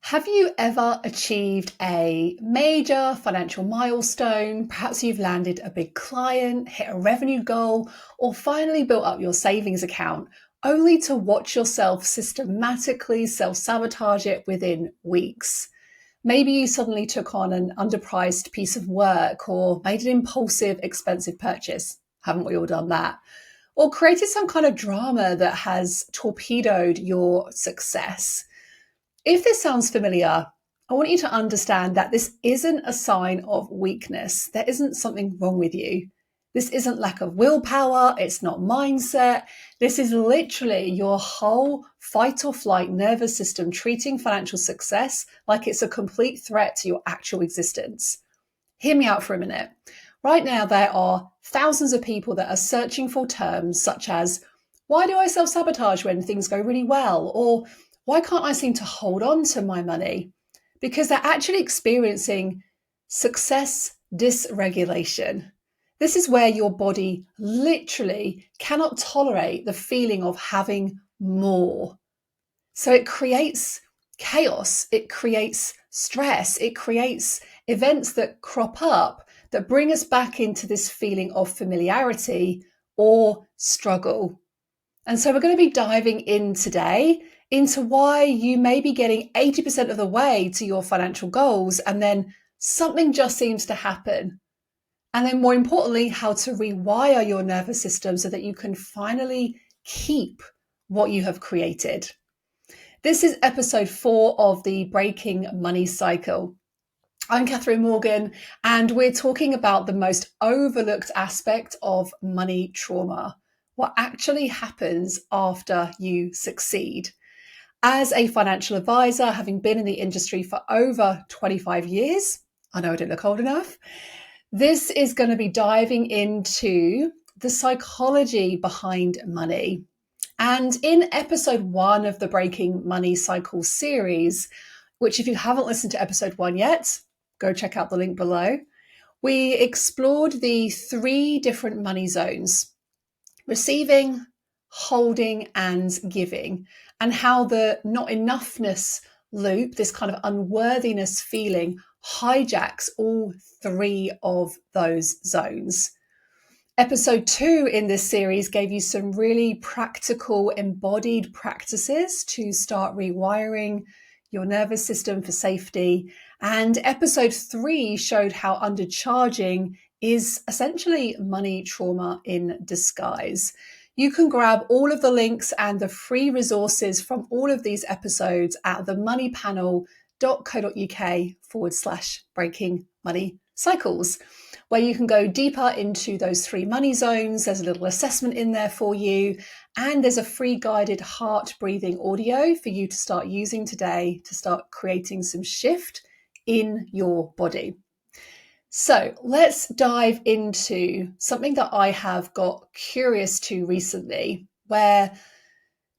Have you ever achieved a major financial milestone? Perhaps you've landed a big client, hit a revenue goal, or finally built up your savings account, only to watch yourself systematically self-sabotage it within weeks. Maybe you suddenly took on an underpriced piece of work or made an impulsive, expensive purchase. Haven't we all done that? Or created some kind of drama that has torpedoed your success. If this sounds familiar, I want you to understand that this isn't a sign of weakness. There isn't something wrong with you. This isn't lack of willpower. It's not mindset. This is literally your whole fight or flight nervous system treating financial success like it's a complete threat to your actual existence. Hear me out for a minute. Right now, there are thousands of people that are searching for terms such as, why do I self-sabotage when things go really well? Or why can't I seem to hold on to my money? Because they're actually experiencing success dysregulation. This is where your body literally cannot tolerate the feeling of having more. So it creates chaos, it creates stress, it creates events that crop up that bring us back into this feeling of familiarity or struggle. And so we're going to be diving in today into why you may be getting 80% of the way to your financial goals and then something just seems to happen. And then more importantly, how to rewire your nervous system so that you can finally keep what you have created. This is episode 4 of the Breaking Money Cycle. I'm Catherine Morgan, and we're talking about the most overlooked aspect of money trauma. What actually happens after you succeed. As a financial advisor, having been in the industry for over 25 years, I know I don't look old enough, this is going to be diving into the psychology behind money. And in episode 1 of the Breaking Money Cycle series, which if you haven't listened to episode 1 yet, go check out the link below, we explored the 3 different money zones: receiving, holding, and giving, and how the not enoughness loop, this kind of unworthiness feeling, hijacks all 3 of those zones. Episode 2 in this series gave you some really practical embodied practices to start rewiring your nervous system for safety. And episode 3 showed how undercharging is essentially money trauma in disguise. You can grab all of the links and the free resources from all of these episodes at themoneypanel.co.uk/breaking money cycles, where you can go deeper into those 3 money zones. There's a little assessment in there for you, and there's a free guided heart breathing audio for you to start using today to start creating some shift in your body. So let's dive into something that I have got curious to recently, where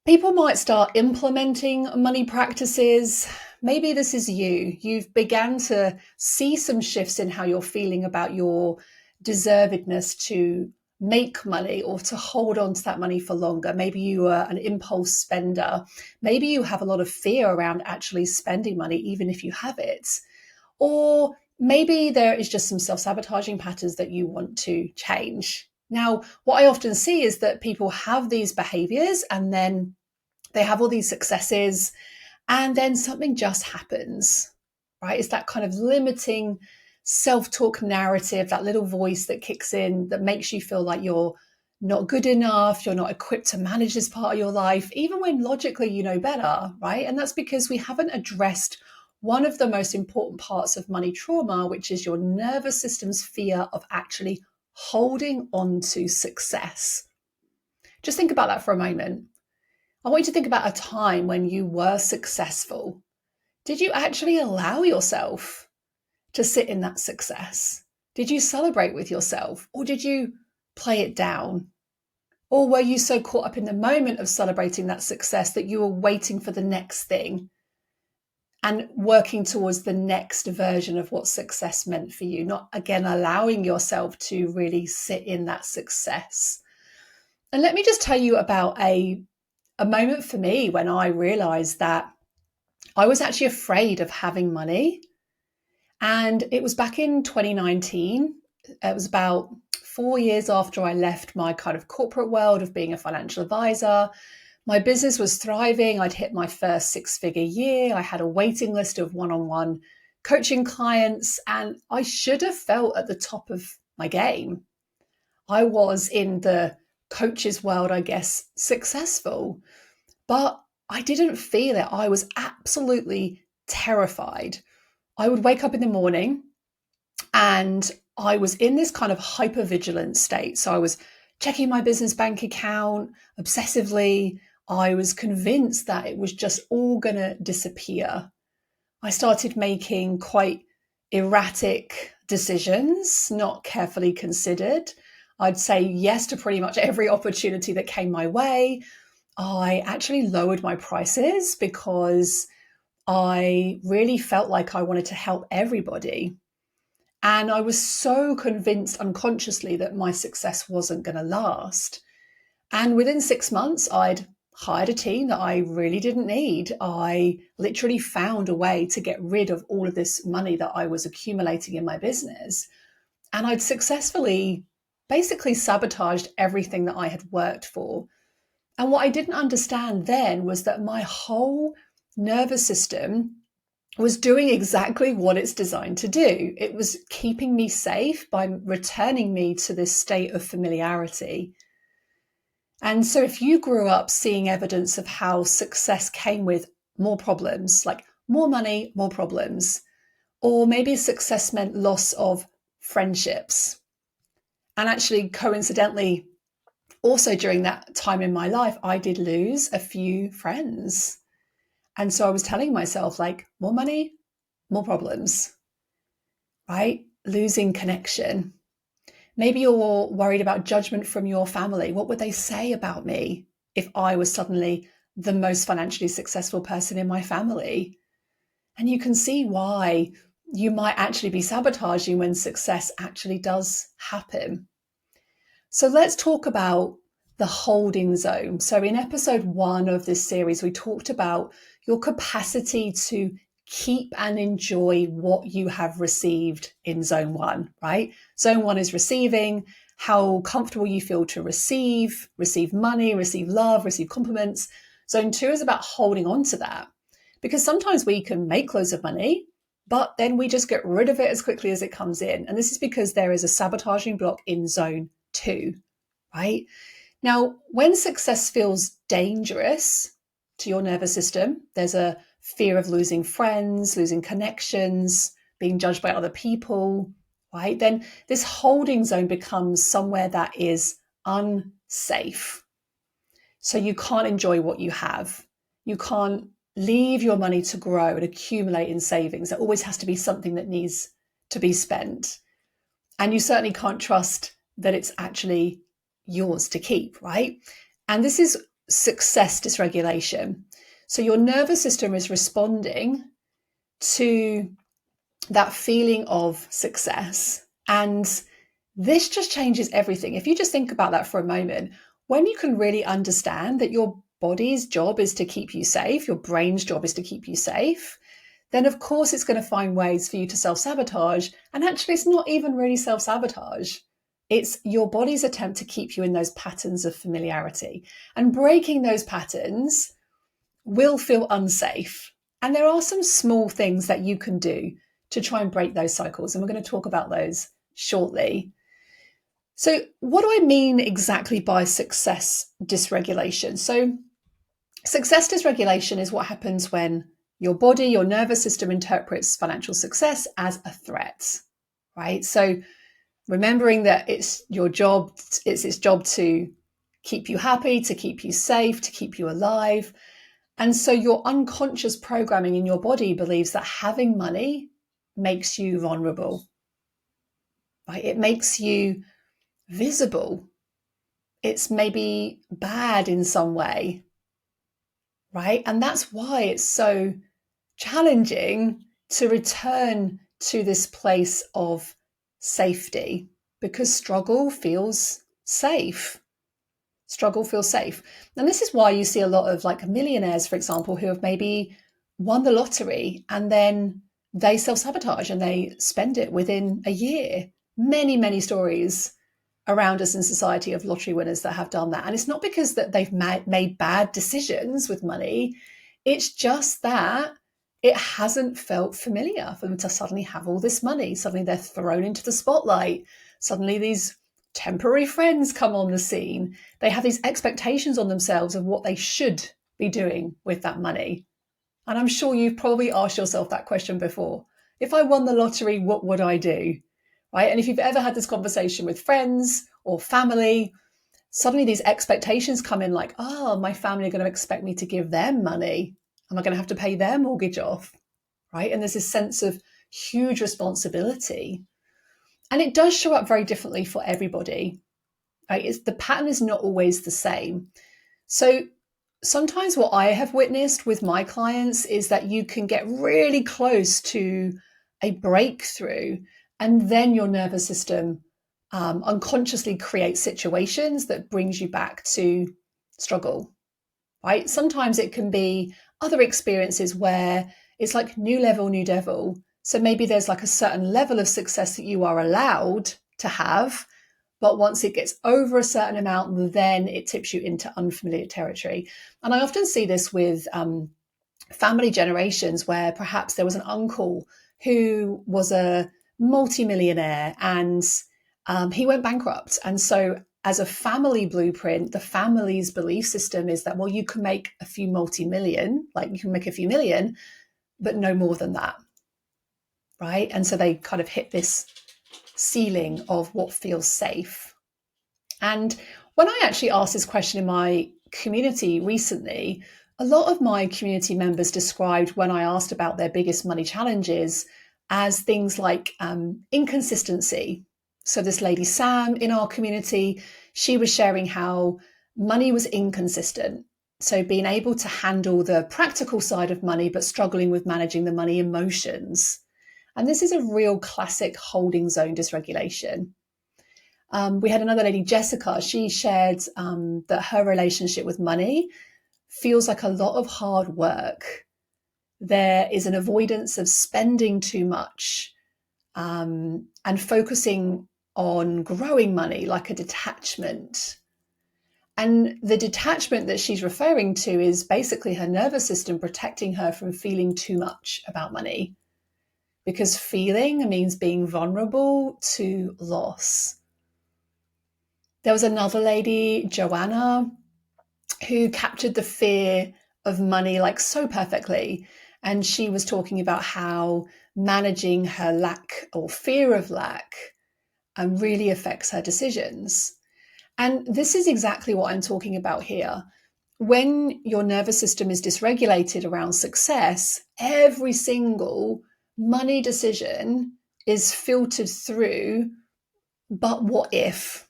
people might start implementing money practices. Maybe this is you. You've begun to see some shifts in how you're feeling about your deservedness to make money or to hold on to that money for longer. Maybe you are an impulse spender. Maybe you have a lot of fear around actually spending money, even if you have it. Or maybe there is just some self-sabotaging patterns that you want to change. Now, what I often see is that people have these behaviors and then they have all these successes and then something just happens, right? It's that kind of limiting self-talk narrative, that little voice that kicks in that makes you feel like you're not good enough, you're not equipped to manage this part of your life, even when logically you know better, right? And that's because we haven't addressed one of the most important parts of money trauma, which is your nervous system's fear of actually holding on to success. Just think about that for a moment. I want you to think about a time when you were successful. Did you actually allow yourself to sit in that success? Did you celebrate with yourself, or did you play it down? Or were you so caught up in the moment of celebrating that success that you were waiting for the next thing and working towards the next version of what success meant for you, not again allowing yourself to really sit in that success? And let me just tell you about a moment for me when I realized that I was actually afraid of having money. And it was back in 2019. It was about 4 years after I left my kind of corporate world of being a financial advisor. My business was thriving. I'd hit my first six-figure year. I had a waiting list of one-on-one coaching clients, and I should have felt at the top of my game. I was in the coaches world, I guess, successful, but I didn't feel it. I was absolutely terrified. I would wake up in the morning and I was in this kind of hyper-vigilance state. So I was checking my business bank account obsessively. I was convinced that it was just all going to disappear. I started making quite erratic decisions, not carefully considered. I'd say yes to pretty much every opportunity that came my way. I actually lowered my prices because I really felt like I wanted to help everybody. And I was so convinced unconsciously that my success wasn't going to last. And within 6 months, I'd hired a team that I really didn't need. I literally found a way to get rid of all of this money that I was accumulating in my business. And I'd successfully basically sabotaged everything that I had worked for. And what I didn't understand then was that my whole nervous system was doing exactly what it's designed to do. It was keeping me safe by returning me to this state of familiarity. And so if you grew up seeing evidence of how success came with more problems, like more money, more problems, or maybe success meant loss of friendships. And actually, coincidentally, also during that time in my life, I did lose a few friends. And so I was telling myself, like, more money, more problems, right? Losing connection. Maybe you're worried about judgment from your family. What would they say about me if I was suddenly the most financially successful person in my family? And you can see why you might actually be sabotaging when success actually does happen. So let's talk about the holding zone. So in episode 1 of this series, we talked about your capacity to keep and enjoy what you have received in zone 1, right? Zone 1 is receiving, how comfortable you feel to receive money, receive love, receive compliments. Zone 2 is about holding on to that, because sometimes we can make loads of money, but then we just get rid of it as quickly as it comes in. And this is because there is a sabotaging block in zone 2, right? Now, when success feels dangerous to your nervous system, there's a fear of losing friends, losing connections, being judged by other people, right? Then this holding zone becomes somewhere that is unsafe. So you can't enjoy what you have. You can't leave your money to grow and accumulate in savings. There always has to be something that needs to be spent. And you certainly can't trust that it's actually yours to keep, right? And this is success dysregulation. So your nervous system is responding to that feeling of success. And this just changes everything. If you just think about that for a moment, when you can really understand that your body's job is to keep you safe, your brain's job is to keep you safe, then of course it's going to find ways for you to self-sabotage. And actually, it's not even really self-sabotage. It's your body's attempt to keep you in those patterns of familiarity. And breaking those patterns will feel unsafe. And there are some small things that you can do to try and break those cycles. And we're going to talk about those shortly. So what do I mean exactly by success dysregulation? So success dysregulation is what happens when your body, your nervous system interprets financial success as a threat, right? So remembering that it's your job, it's its job to keep you happy, to keep you safe, to keep you alive. And so your unconscious programming in your body believes that having money makes you vulnerable, right? It makes you visible. It's maybe bad in some way, right? And that's why it's so challenging to return to this place of safety, because struggle feels safe. Struggle feels safe. And this is why you see a lot of like millionaires, for example, who have maybe won the lottery and then they self-sabotage and they spend it within a year. Many, many stories around us in society of lottery winners that have done that. And it's not because that they've made bad decisions with money. It's just that it hasn't felt familiar for them to suddenly have all this money. Suddenly they're thrown into the spotlight. Suddenly these temporary friends come on the scene. They have these expectations on themselves of what they should be doing with that money. And I'm sure you've probably asked yourself that question before. If I won the lottery, what would I do? Right? And if you've ever had this conversation with friends or family, suddenly these expectations come in like, oh, my family are going to expect me to give them money. Am I going to have to pay their mortgage off? Right? And there's this sense of huge responsibility. And it does show up very differently for everybody. Right? The pattern is not always the same. So sometimes what I have witnessed with my clients is that you can get really close to a breakthrough, and then your nervous system unconsciously creates situations that brings you back to struggle, right? Sometimes it can be other experiences where it's like new level, new devil. So maybe there's like a certain level of success that you are allowed to have, but once it gets over a certain amount, then it tips you into unfamiliar territory. And I often see this with family generations where perhaps there was an uncle who was a multimillionaire and he went bankrupt. And so as a family blueprint, the family's belief system is that, well, you can make a few multi-million, like you can make a few million, but no more than that, right? And so they kind of hit this ceiling of what feels safe. And when I actually asked this question in my community recently, a lot of my community members described when I asked about their biggest money challenges as things like inconsistency. So this lady, Sam, in our community, she was sharing how money was inconsistent. So being able to handle the practical side of money, but struggling with managing the money emotions. And this is a real classic holding zone dysregulation. We had another lady, Jessica. She shared that her relationship with money feels like a lot of hard work. There is an avoidance of spending too much and focusing on growing money, like a detachment. And the detachment that she's referring to is basically her nervous system protecting her from feeling too much about money, because feeling means being vulnerable to loss. There was another lady, Joanna, who captured the fear of money like so perfectly. And she was talking about how managing her lack or fear of lack really affects her decisions. And this is exactly what I'm talking about here. When your nervous system is dysregulated around success, every single money decision is filtered through, but what if?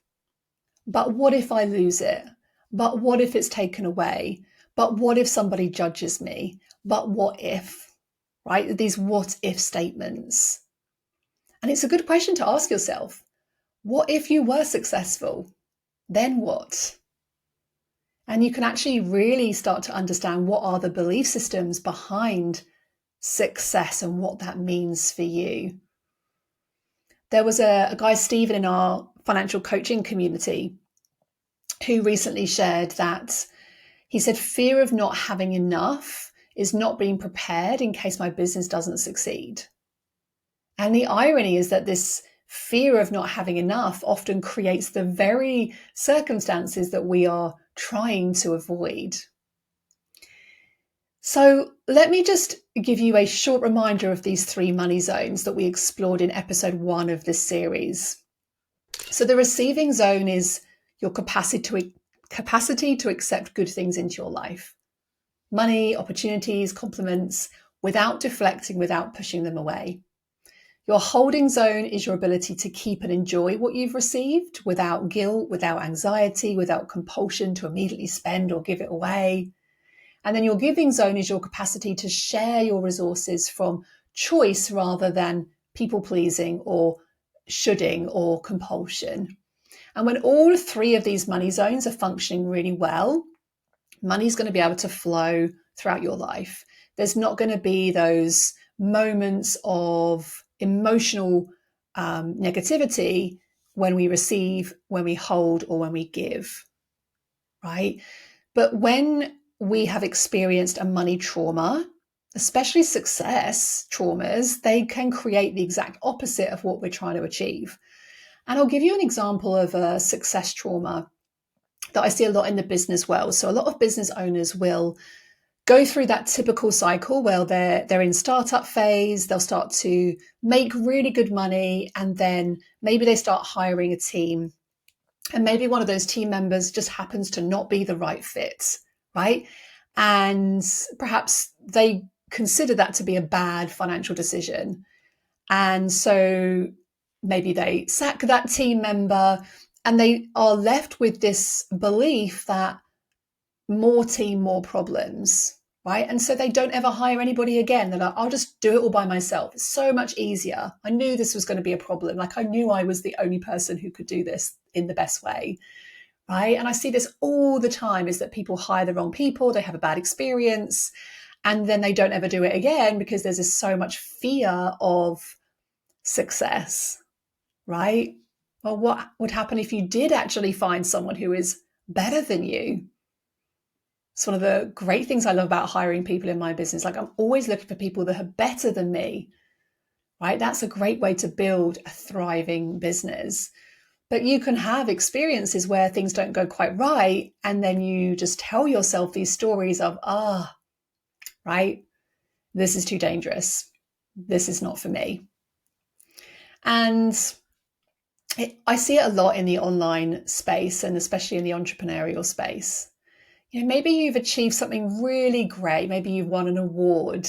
But what if I lose it? But what if it's taken away? But what if somebody judges me? But what if? Right? These what if statements. And it's a good question to ask yourself. What if you were successful? Then what? And you can actually really start to understand what are the belief systems behind success and what that means for you. There was a guy, Stephen, in our financial coaching community who recently shared that he said, fear of not having enough is not being prepared in case my business doesn't succeed. And the irony is that this fear of not having enough often creates the very circumstances that we are trying to avoid. So let me just give you a short reminder of these 3 money zones that we explored in episode 1 of this series. So the receiving zone is your capacity to accept good things into your life. Money, opportunities, compliments, without deflecting, without pushing them away. Your holding zone is your ability to keep and enjoy what you've received without guilt, without anxiety, without compulsion to immediately spend or give it away. And then your giving zone is your capacity to share your resources from choice rather than people pleasing or shoulding or compulsion. And when all 3 of these money zones are functioning really well, money is going to be able to flow throughout your life There's not going to be those moments of emotional negativity when we receive, when we hold, or when we give, right? But when we have experienced a money trauma, especially success traumas, they can create the exact opposite of what we're trying to achieve. And I'll give you an example of a success trauma that I see a lot in the business world. So a lot of business owners will go through that typical cycle where they're in startup phase, they'll start to make really good money, and then maybe they start hiring a team, and maybe one of those team members just happens to not be the right fit, right? And perhaps they consider that to be a bad financial decision. And so maybe they sack that team member, and they are left with this belief that more team, more problems, right? And so they don't ever hire anybody again. They're like, I'll just do it all by myself. It's so much easier. I knew this was going to be a problem. Like, I knew I was the only person who could do this in the best way, right? And I see this all the time, is that people hire the wrong people, they have a bad experience, and then they don't ever do it again because there's just so much fear of success, right? Well, what would happen if you did actually find someone who is better than you? It's one of the great things I love about hiring people in my business. Like, I'm always looking for people that are better than me, right? That's a great way to build a thriving business. But you can have experiences where things don't go quite right, and then you just tell yourself these stories of, right, this is too dangerous. This is not for me. And I see it a lot in the online space, and especially in the entrepreneurial space. You know, maybe you've achieved something really great. Maybe you've won an award,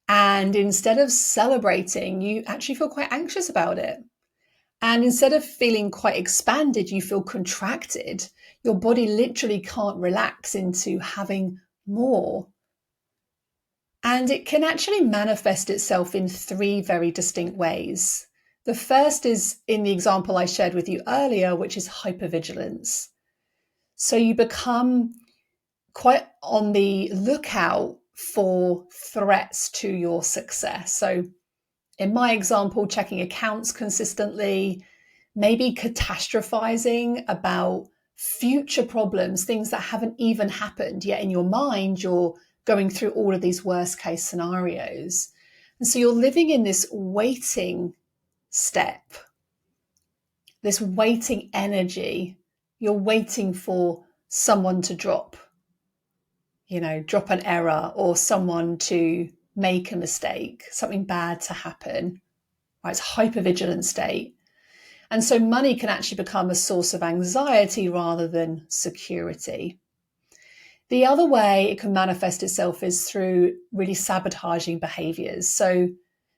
and instead of celebrating, you actually feel quite anxious about it. And instead of feeling quite expanded, you feel contracted. Your body literally can't relax into having more. And it can actually manifest itself in three very distinct ways. The first is in the example I shared with you earlier, which is hyper-vigilance. So you become quite on the lookout for threats to your success. So in my example, checking accounts consistently, maybe catastrophizing about future problems, things that haven't even happened yet. In your mind, you're going through all of these worst case scenarios. And so you're living in this waiting step, this waiting energy. You're waiting for someone to drop an error, or someone to make a mistake, something bad to happen. Right? It's a hypervigilant state. And so money can actually become a source of anxiety rather than security. The other way it can manifest itself is through really sabotaging behaviors. So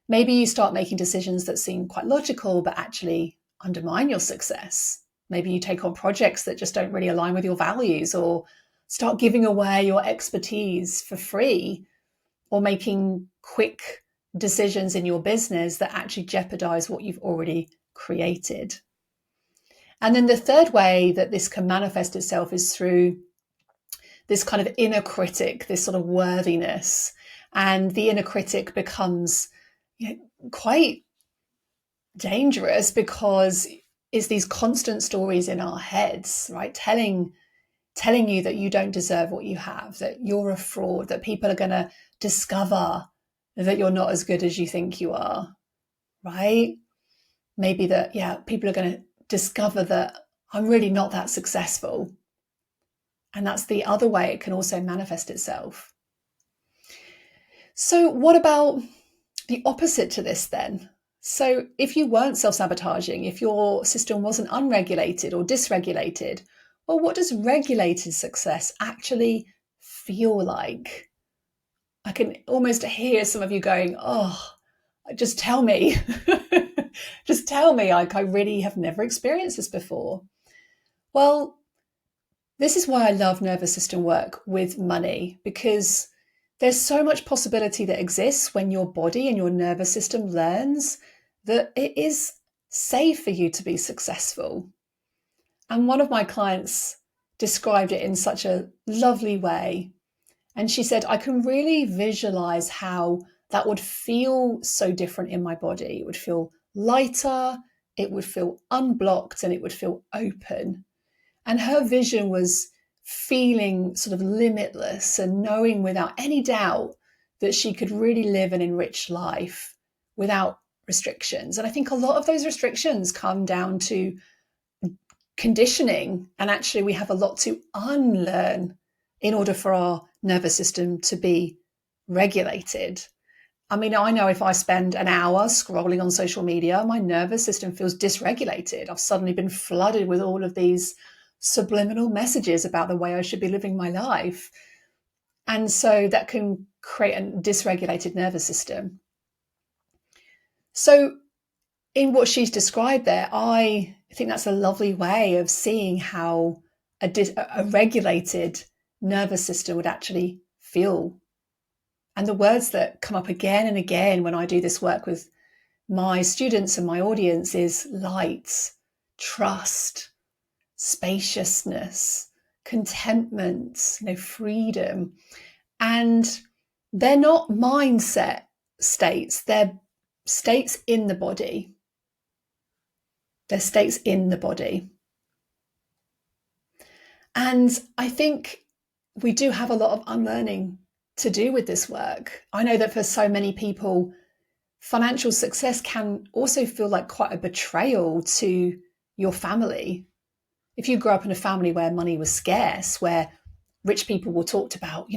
maybe you start making decisions that seem quite logical, but actually undermine your success. Maybe you take on projects that just don't really align with your values, or start giving away your expertise for free, or making quick decisions in your business that actually jeopardize what you've already created. And then the third way that this can manifest itself is through this kind of inner critic, this sort of worthiness. And the inner critic becomes quite dangerous, because it's these constant stories in our heads, right? Telling you that you don't deserve what you have, that you're a fraud, that people are going to discover that you're not as good as you think you are, right? Maybe that, people are going to discover that I'm really not that successful. And that's the other way it can also manifest itself. So what about the opposite to this then? So if you weren't self-sabotaging, if your system wasn't unregulated or dysregulated, well, what does regulated success actually feel like? I can almost hear some of you going, just tell me. Just tell me. Like, I really have never experienced this before. Well, this is why I love nervous system work with money, because there's so much possibility that exists when your body and your nervous system learns that it is safe for you to be successful. And one of my clients described it in such a lovely way. And she said, I can really visualize how that would feel so different in my body. It would feel lighter, it would feel unblocked, and it would feel open. And her vision was feeling sort of limitless and knowing without any doubt that she could really live an enriched life without restrictions. And I think a lot of those restrictions come down to conditioning. And actually, we have a lot to unlearn in order for our nervous system to be regulated. I mean, I know if I spend an hour scrolling on social media, my nervous system feels dysregulated. I've suddenly been flooded with all of these subliminal messages about the way I should be living my life. And so that can create a dysregulated nervous system. So in what she's described there, I think that's a lovely way of seeing how a regulated nervous system would actually feel. And the words that come up again and again when I do this work with my students and my audience is light, trust, spaciousness, contentment, freedom. And they're not mindset states, they're states in the body. They're states in the body. And I think we do have a lot of unlearning to do with this work. I know that for so many people, financial success can also feel like quite a betrayal to your family. If you grew up in a family where money was scarce, where rich people were talked about,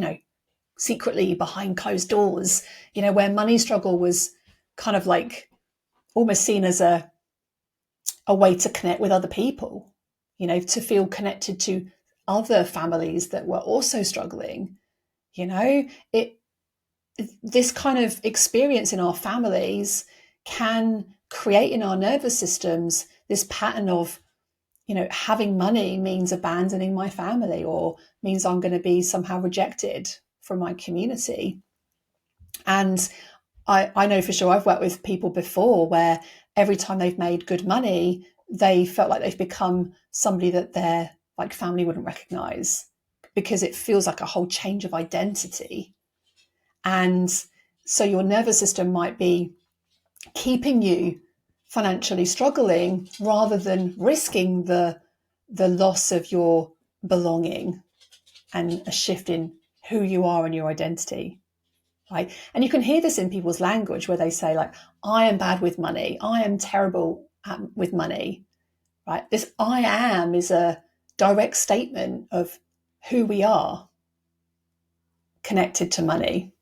secretly behind closed doors, where money struggle was kind of like almost seen as a way to connect with other people, to feel connected to other families that were also struggling. This kind of experience in our families can create in our nervous systems this pattern of, having money means abandoning my family or means I'm going to be somehow rejected from my community. And I know for sure I've worked with people before where every time they've made good money, they felt like they've become somebody that their family wouldn't recognize because it feels like a whole change of identity. And so your nervous system might be keeping you financially struggling rather than risking the loss of your belonging and a shift in who you are and your identity. Right? And you can hear this in people's language where they say I am bad with money. I am terrible with money, right? This I am is a direct statement of who we are connected to money.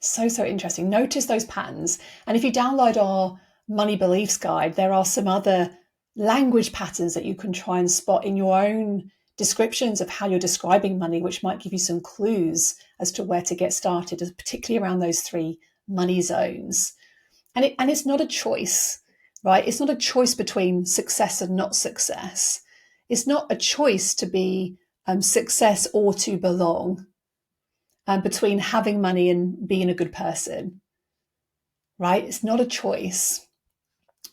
So interesting. Notice those patterns. And if you download our money beliefs guide, there are some other language patterns that you can try and spot in your own descriptions of how you're describing money, which might give you some clues as to where to get started, particularly around those 3 money zones. And it's not a choice, right? It's not a choice between success and not success. It's not a choice to be success or to belong, between having money and being a good person, right? It's not a choice.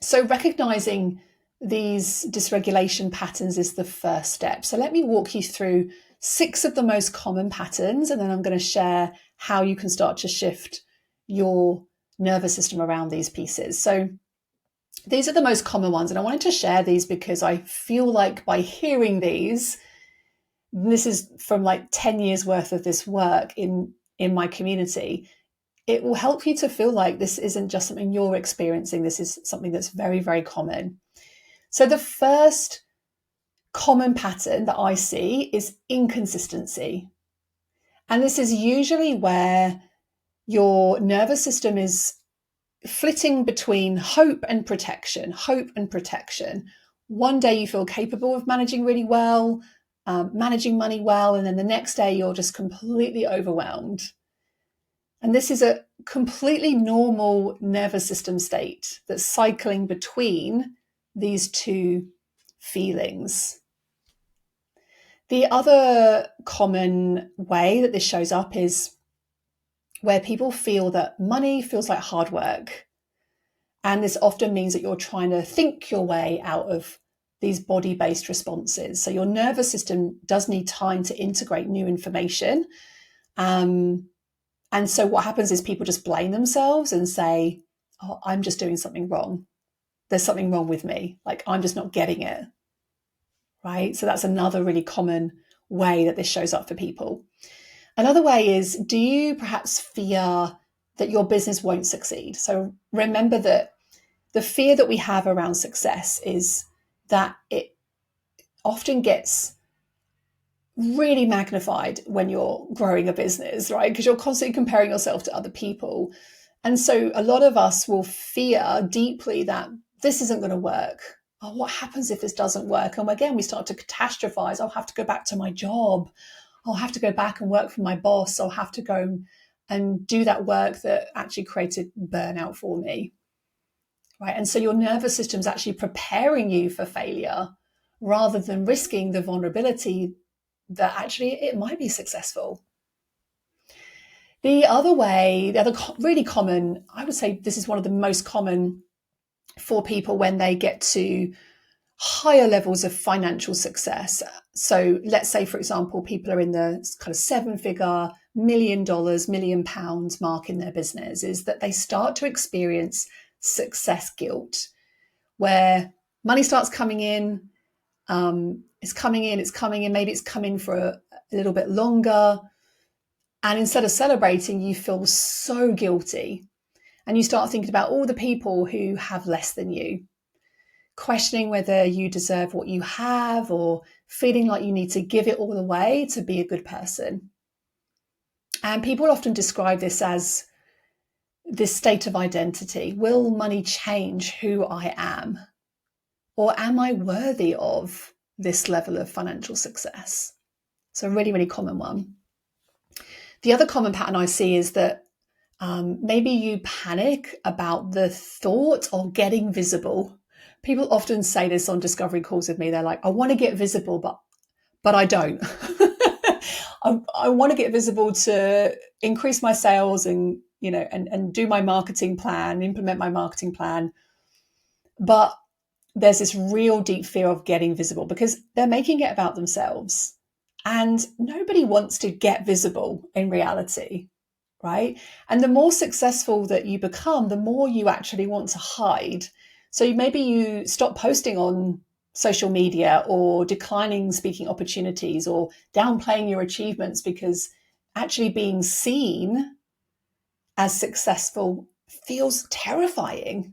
So recognizing these dysregulation patterns is the first step. So let me walk you through 6 of the most common patterns, and then I'm going to share how you can start to shift your nervous system around these pieces. So these are the most common ones, and I wanted to share these because I feel like by hearing these, this is from 10 years worth of this work in my community, it will help you to feel like this isn't just something you're experiencing. This is something that's very, very common. So the first common pattern that I see is inconsistency. And this is usually where your nervous system is flitting between hope and protection, hope and protection. One day you feel capable of managing really well, managing money well, and then the next day you're just completely overwhelmed. And this is a completely normal nervous system state that's cycling between these 2 feelings. The other common way that this shows up is where people feel that money feels like hard work. And this often means that you're trying to think your way out of these body-based responses. So your nervous system does need time to integrate new information. And so what happens is people just blame themselves and say, oh, I'm just doing something wrong. There's something wrong with me. Like, I'm just not getting it. Right? So that's another really common way that this shows up for people. Another way is, do you perhaps fear that your business won't succeed? So remember that the fear that we have around success is that it often gets really magnified when you're growing a business, right? Because you're constantly comparing yourself to other people. And so a lot of us will fear deeply that this isn't going to work. Oh, what happens if this doesn't work? And again, we start to catastrophize. I'll have to go back to my job. I'll have to go back and work for my boss. I'll have to go and do that work that actually created burnout for me. Right? And so your nervous system's actually preparing you for failure rather than risking the vulnerability that actually it might be successful. The other way, the other really common, I would say this is one of the most common for people when they get to higher levels of financial success. So let's say, for example, people are in the kind of $7-figure, $1 million, £1 million mark in their business, is that they start to experience success guilt, where money starts coming in, it's coming in, maybe it's coming for a little bit longer. And instead of celebrating, you feel so guilty. And you start thinking about all the people who have less than you, questioning whether you deserve what you have, or feeling like you need to give it all away to be a good person. And people often describe this as this state of identity. Will money change who I am? Or am I worthy of this level of financial success? So a really, really common one. The other common pattern I see is that maybe you panic about the thought of getting visible. People often say this on discovery calls with me. They're like, I want to get visible, but I don't. I want to get visible to increase my sales and, and do my marketing plan, implement my marketing plan. But there's this real deep fear of getting visible because they're making it about themselves. And nobody wants to get visible in reality, right? And the more successful that you become, the more you actually want to hide. So maybe you stop posting on social media, or declining speaking opportunities, or downplaying your achievements, because actually being seen as successful feels terrifying.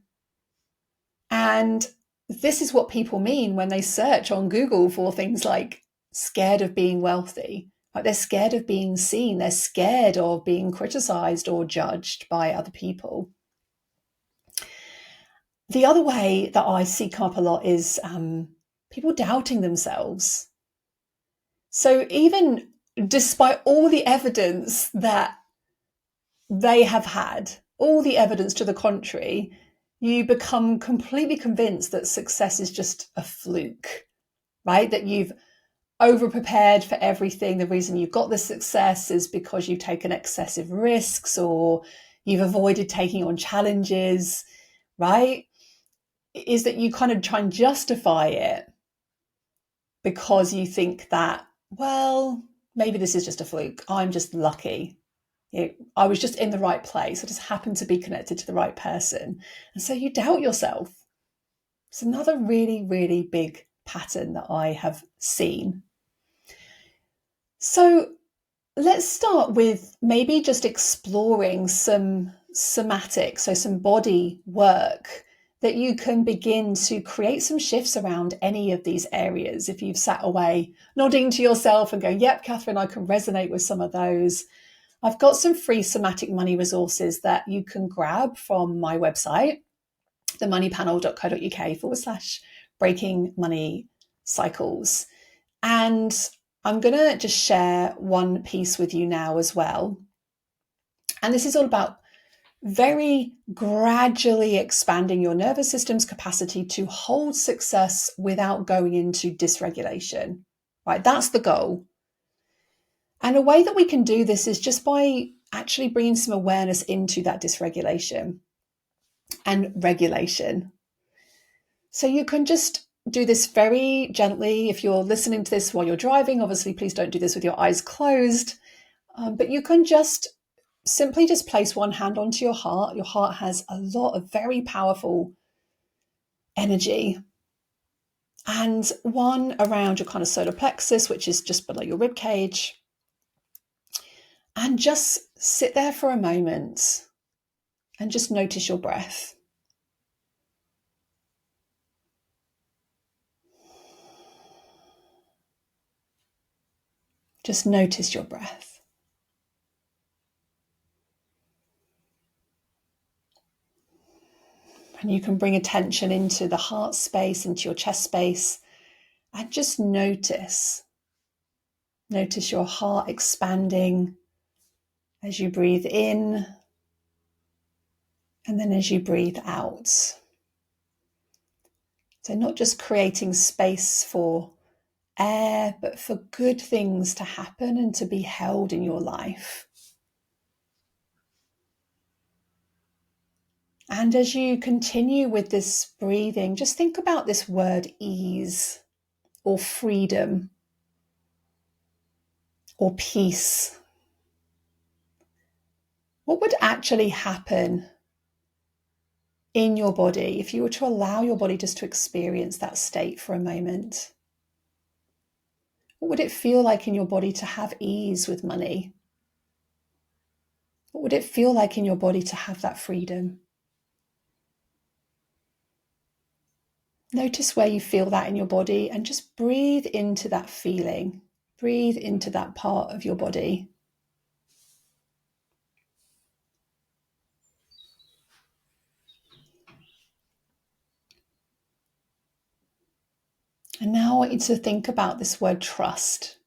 And this is what people mean when they search on Google for things like scared of being wealthy. Like, they're scared of being seen. They're scared of being criticized or judged by other people. The other way that I see come up a lot is people doubting themselves. So even despite all the evidence that they have had, all the evidence to the contrary, you become completely convinced that success is just a fluke, right? That you've over-prepared for everything. The reason you've got the success is because you've taken excessive risks, or you've avoided taking on challenges, right? Is that you kind of try and justify it because you think that, well, maybe this is just a fluke. I'm just lucky. I was just in the right place. I just happened to be connected to the right person. And so you doubt yourself. It's another really, really big pattern that I have seen. So let's start with maybe just exploring some somatic, so some body work that you can begin to create some shifts around any of these areas. If you've sat away nodding to yourself and going, yep, Catherine, I can resonate with some of those. I've got some free somatic money resources that you can grab from my website, themoneypanel.co.uk/breaking money cycles. And I'm going to just share one piece with you now as well. And this is all about very gradually expanding your nervous system's capacity to hold success without going into dysregulation, right? That's the goal. And a way that we can do this is just by actually bringing some awareness into that dysregulation and regulation. So you can just do this very gently. If you're listening to this while you're driving, obviously, please don't do this with your eyes closed. But you can just simply just place one hand onto your heart. Your heart has a lot of very powerful energy, and one around your kind of solar plexus, which is just below your rib cage. And just sit there for a moment and just notice your breath. Just notice your breath. And you can bring attention into the heart space, into your chest space, and just notice. Notice your heart expanding as you breathe in, and then as you breathe out. So not just creating space for air, but for good things to happen and to be held in your life. And as you continue with this breathing, just think about this word ease, or freedom, or peace. What would actually happen in your body if you were to allow your body just to experience that state for a moment? What would it feel like in your body to have ease with money? What would it feel like in your body to have that freedom? Notice where you feel that in your body and just breathe into that feeling. Breathe into that part of your body. And now I want you to think about this word trust.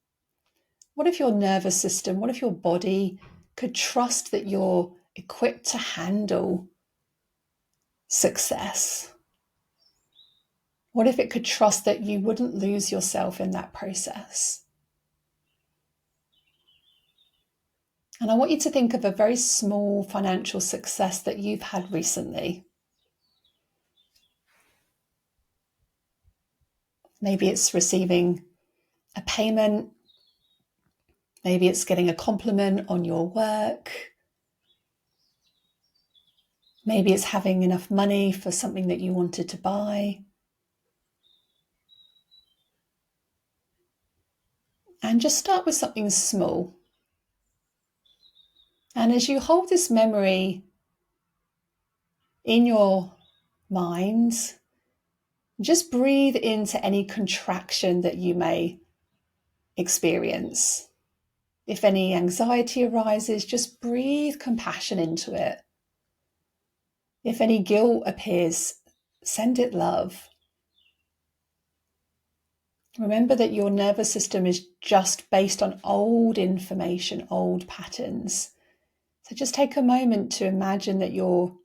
What if your nervous system, what if your body could trust that you're equipped to handle success? What if it could trust that you wouldn't lose yourself in that process? And I want you to think of a very small financial success that you've had recently. Maybe it's receiving a payment. Maybe it's getting a compliment on your work. Maybe it's having enough money for something that you wanted to buy. And just start with something small. And as you hold this memory in your mind, just breathe into any contraction that you may experience. If any anxiety arises, just breathe compassion into it. If any guilt appears, send it love. Remember that your nervous system is just based on old information, old patterns. So just take a moment to imagine that you're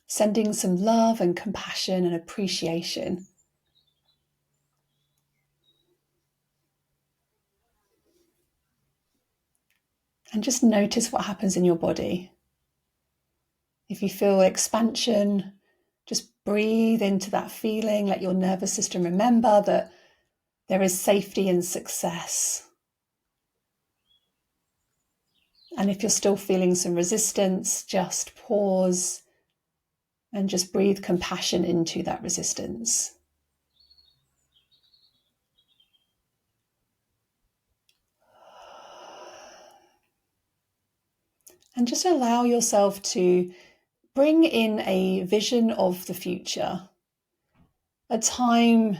sending some love and compassion and appreciation. And just notice what happens in your body. If you feel expansion, just breathe into that feeling. Let your nervous system remember that there is safety and success. And if you're still feeling some resistance, just pause and just breathe compassion into that resistance. And just allow yourself to bring in a vision of the future, a time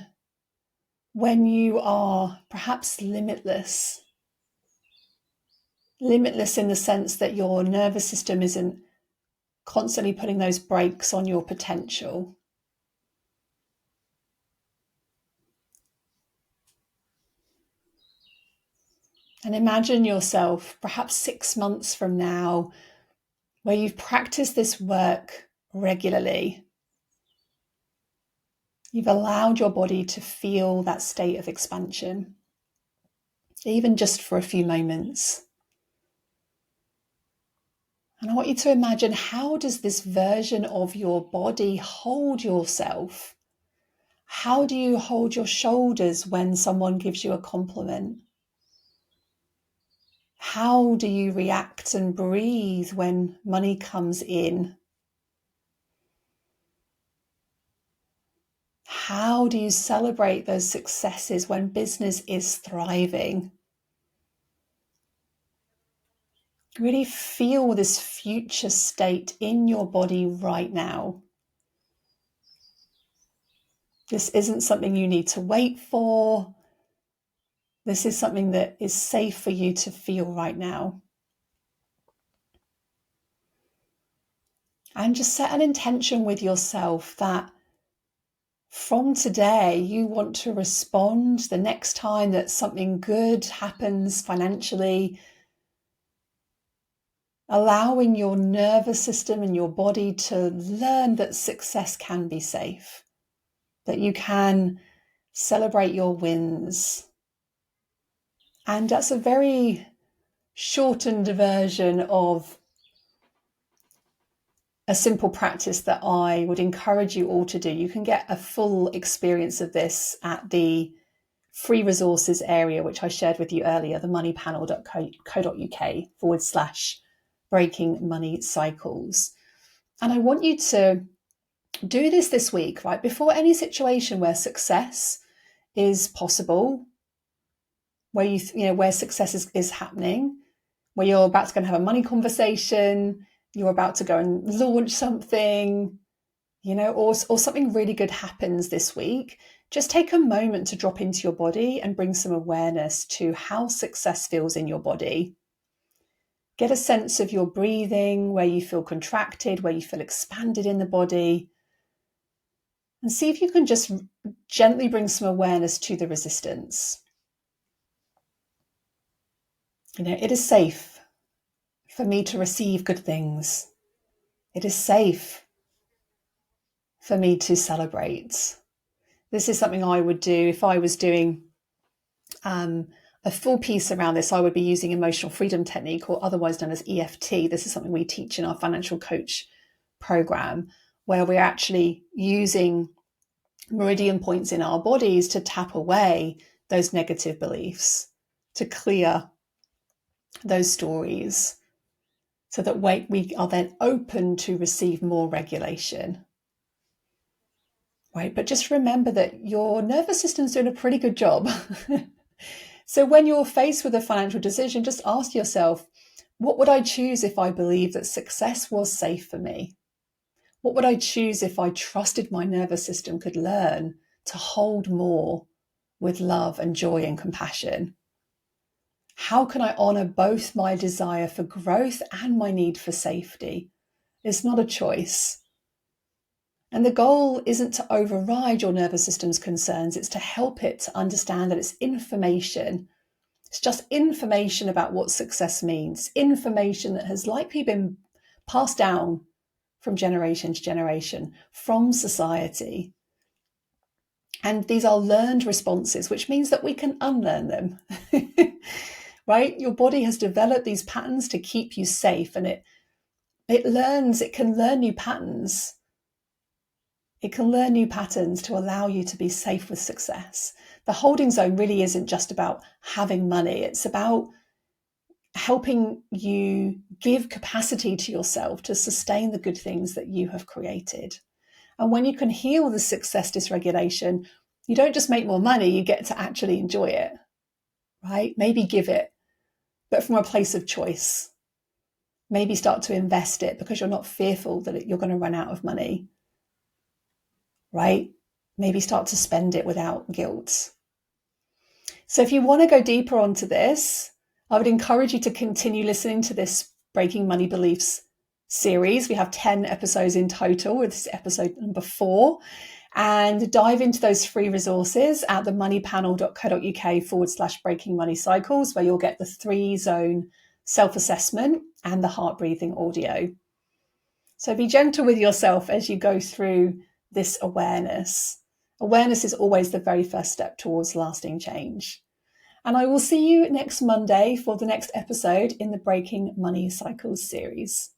when you are perhaps limitless. Limitless in the sense that your nervous system isn't constantly putting those brakes on your potential. And imagine yourself perhaps 6 months from now, where you've practiced this work regularly. You've allowed your body to feel that state of expansion, even just for a few moments. And I want you to imagine, how does this version of your body hold yourself? How do you hold your shoulders when someone gives you a compliment? How do you react and breathe when money comes in? How do you celebrate those successes when business is thriving? Really feel this future state in your body right now. This isn't something you need to wait for. This is something that is safe for you to feel right now. And just set an intention with yourself that from today, you want to respond the next time that something good happens financially, allowing your nervous system and your body to learn that success can be safe, that you can celebrate your wins. And that's a very shortened version of a simple practice that I would encourage you all to do. You can get a full experience of this at the free resources area, which I shared with you earlier, the moneypanel.co.uk/breaking money cycles. And I want you to do this week, right? Before any situation where success is possible, where where success is happening, where you're about to go and have a money conversation, you're about to go and launch something, or something really good happens this week, just take a moment to drop into your body and bring some awareness to how success feels in your body. Get a sense of your breathing, where you feel contracted, where you feel expanded in the body, and see if you can just gently bring some awareness to the resistance. It is safe for me to receive good things. It is safe for me to celebrate. This is something I would do if I was doing a full piece around this. I would be using emotional freedom technique, or otherwise known as EFT. This is something we teach in our financial coach program, where we're actually using meridian points in our bodies to tap away those negative beliefs, to clear those stories, so that we are then open to receive more regulation. Right? But just remember that your nervous system's doing a pretty good job. So when you're faced with a financial decision, just ask yourself, what would I choose if I believed that success was safe for me? What would I choose if I trusted my nervous system could learn to hold more with love and joy and compassion? How can I honor both my desire for growth and my need for safety? It's not a choice. And the goal isn't to override your nervous system's concerns, it's to help it to understand that it's information. It's just information about what success means, information that has likely been passed down from generation to generation, from society. And these are learned responses, which means that we can unlearn them. Right? Your body has developed these patterns to keep you safe, and it can learn new patterns. It can learn new patterns to allow you to be safe with success. The holding zone really isn't just about having money. It's about helping you give capacity to yourself to sustain the good things that you have created. And when you can heal the success dysregulation, you don't just make more money, you get to actually enjoy it, right? Maybe give it, but from a place of choice. Maybe start to invest it because you're not fearful that you're going to run out of money. Right? Maybe start to spend it without guilt. So if you want to go deeper onto this, I would encourage you to continue listening to this Breaking Money Beliefs series. We have 10 episodes in total. This is episode number 4. And dive into those free resources at the moneypanel.co.uk/breaking money cycles, where you'll get the 3-zone self-assessment and the heart breathing audio. So be gentle with yourself as you go through this awareness. Awareness is always the very first step towards lasting change. And I will see you next Monday for the next episode in the Breaking Money Cycles series.